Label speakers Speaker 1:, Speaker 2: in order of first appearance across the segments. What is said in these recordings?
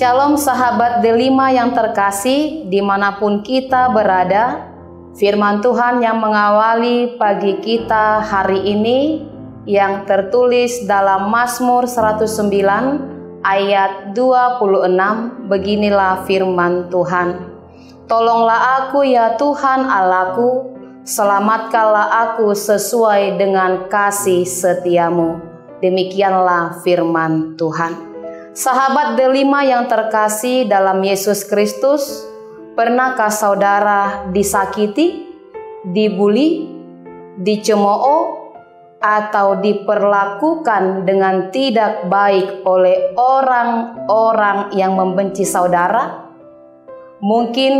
Speaker 1: Shalom sahabat Delima yang terkasih dimanapun kita berada. Firman Tuhan yang mengawali pagi kita hari ini yang tertulis dalam Mazmur 109 ayat 26. Beginilah firman Tuhan. Tolonglah aku ya Tuhan Allahku, selamatkanlah aku sesuai dengan kasih setiamu. Demikianlah firman Tuhan. Sahabat Delima yang terkasih dalam Yesus Kristus, pernahkah saudara disakiti, dibuli, dicemooh, atau diperlakukan dengan tidak baik oleh orang-orang yang membenci saudara? Mungkin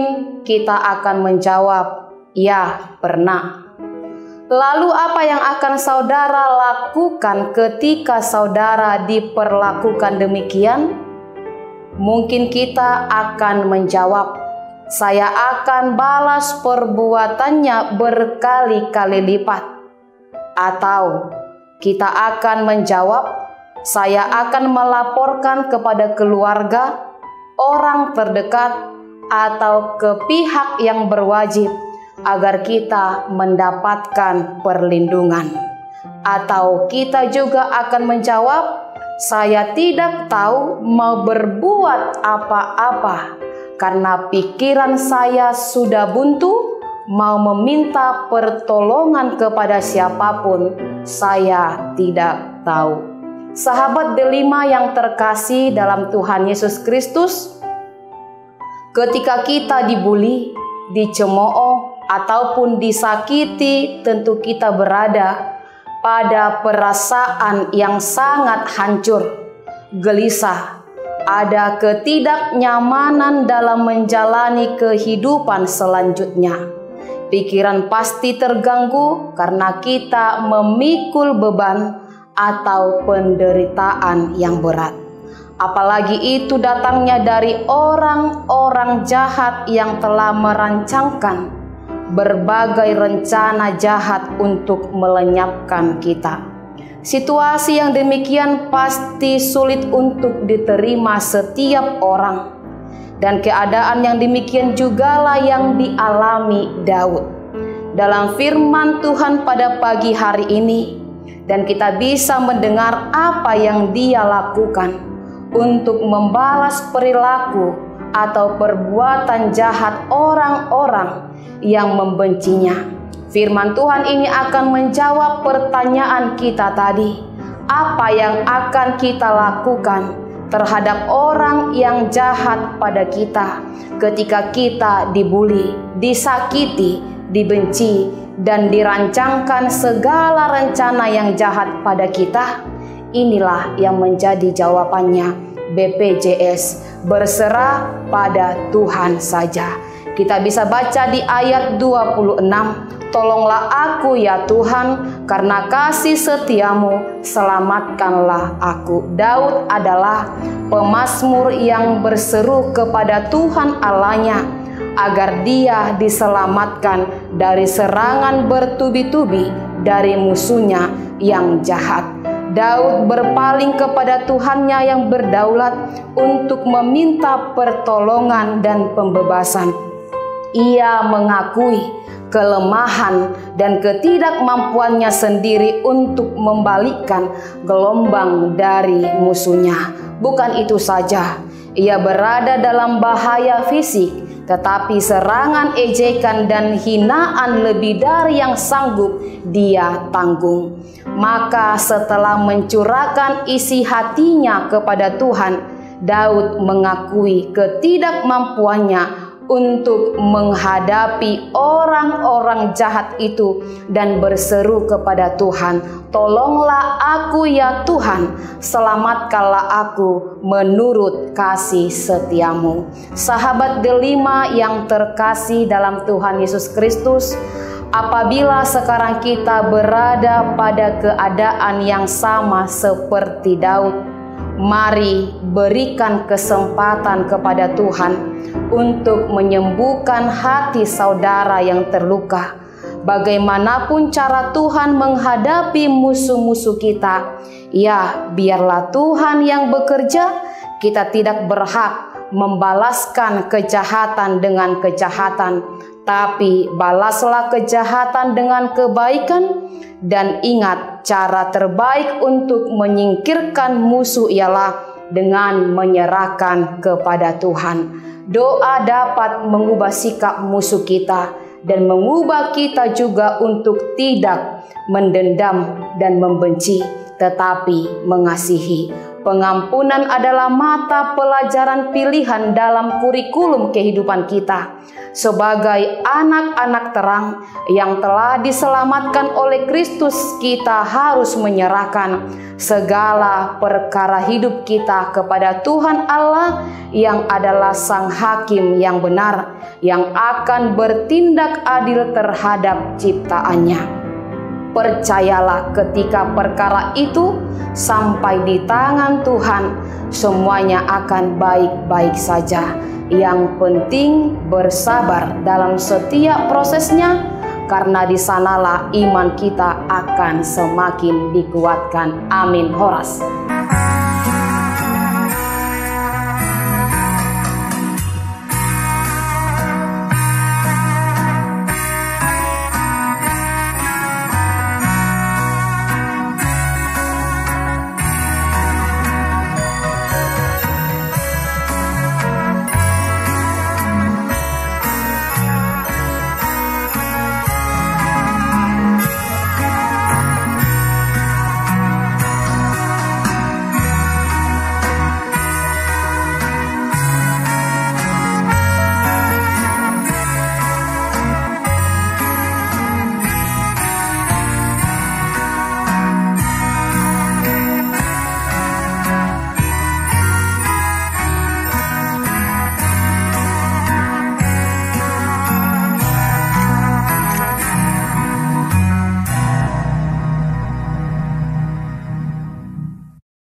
Speaker 1: kita akan menjawab, ya pernah. Lalu apa yang akan saudara lakukan ketika saudara diperlakukan demikian? Mungkin kita akan menjawab, saya akan balas perbuatannya berkali-kali lipat. Atau kita akan menjawab, saya akan melaporkan kepada keluarga, orang terdekat, atau ke pihak yang berwajib agar kita mendapatkan perlindungan. Atau kita juga akan menjawab, saya tidak tahu mau berbuat apa-apa karena pikiran saya sudah buntu, mau meminta pertolongan kepada siapapun, saya tidak tahu. Sahabat Delima yang terkasih dalam Tuhan Yesus Kristus, ketika kita dibuli, dicemooh, ataupun disakiti, tentu kita berada pada perasaan yang sangat hancur, gelisah, ada ketidaknyamanan dalam menjalani kehidupan selanjutnya. Pikiran pasti terganggu karena kita memikul beban atau penderitaan yang berat. Apalagi itu datangnya dari orang-orang jahat yang telah merancangkan berbagai rencana jahat untuk melenyapkan kita. Situasi yang demikian pasti sulit untuk diterima setiap orang. Dan keadaan yang demikian jugalah yang dialami Daud. Dalam firman Tuhan pada pagi hari ini, dan kita bisa mendengar apa yang dia lakukan untuk membalas perilaku atau perbuatan jahat orang-orang yang membencinya. Firman Tuhan ini akan menjawab pertanyaan kita tadi. Apa yang akan kita lakukan terhadap orang yang jahat pada kita ketika kita dibuli, disakiti, dibenci, dan dirancangkan segala rencana yang jahat pada kita? Inilah yang menjadi jawabannya BPJS, berserah pada Tuhan saja. Kita bisa baca di ayat 26, tolonglah aku ya Tuhan, karena kasih setiamu, selamatkanlah aku. Daud adalah pemazmur yang berseru kepada Tuhan Allahnya, agar dia diselamatkan dari serangan bertubi-tubi dari musuhnya yang jahat. Daud berpaling kepada Tuhannya yang berdaulat untuk meminta pertolongan dan pembebasan. Ia mengakui kelemahan dan ketidakmampuannya sendiri untuk membalikkan gelombang dari musuhnya. Bukan itu saja, ia berada dalam bahaya fisik, tetapi serangan, ejekan, dan hinaan lebih dari yang sanggup dia tanggung. Maka setelah mencurahkan isi hatinya kepada Tuhan, Daud mengakui ketidakmampuannya untuk menghadapi orang-orang jahat itu dan berseru kepada Tuhan, tolonglah aku ya Tuhan, selamatkanlah aku menurut kasih setiamu. Sahabat Delima yang terkasih dalam Tuhan Yesus Kristus, apabila sekarang kita berada pada keadaan yang sama seperti Daud, mari berikan kesempatan kepada Tuhan untuk menyembuhkan hati saudara yang terluka. Bagaimanapun cara Tuhan menghadapi musuh-musuh kita, ya biarlah Tuhan yang bekerja. Kita tidak berhak membalaskan kejahatan dengan kejahatan, tapi balaslah kejahatan dengan kebaikan. Dan ingat, cara terbaik untuk menyingkirkan musuh ialah dengan menyerahkan kepada Tuhan. Doa dapat mengubah sikap musuh kita dan mengubah kita juga untuk tidak mendendam dan membenci, tetapi mengasihi. Pengampunan adalah mata pelajaran pilihan dalam kurikulum kehidupan kita. Sebagai anak-anak terang yang telah diselamatkan oleh Kristus, kita harus menyerahkan segala perkara hidup kita kepada Tuhan Allah yang adalah Sang Hakim yang benar, yang akan bertindak adil terhadap ciptaannya. Percayalah, ketika perkara itu sampai di tangan Tuhan, semuanya akan baik-baik saja. Yang penting bersabar dalam setiap prosesnya, karena di sanalah iman kita akan semakin dikuatkan. Amin. Horas.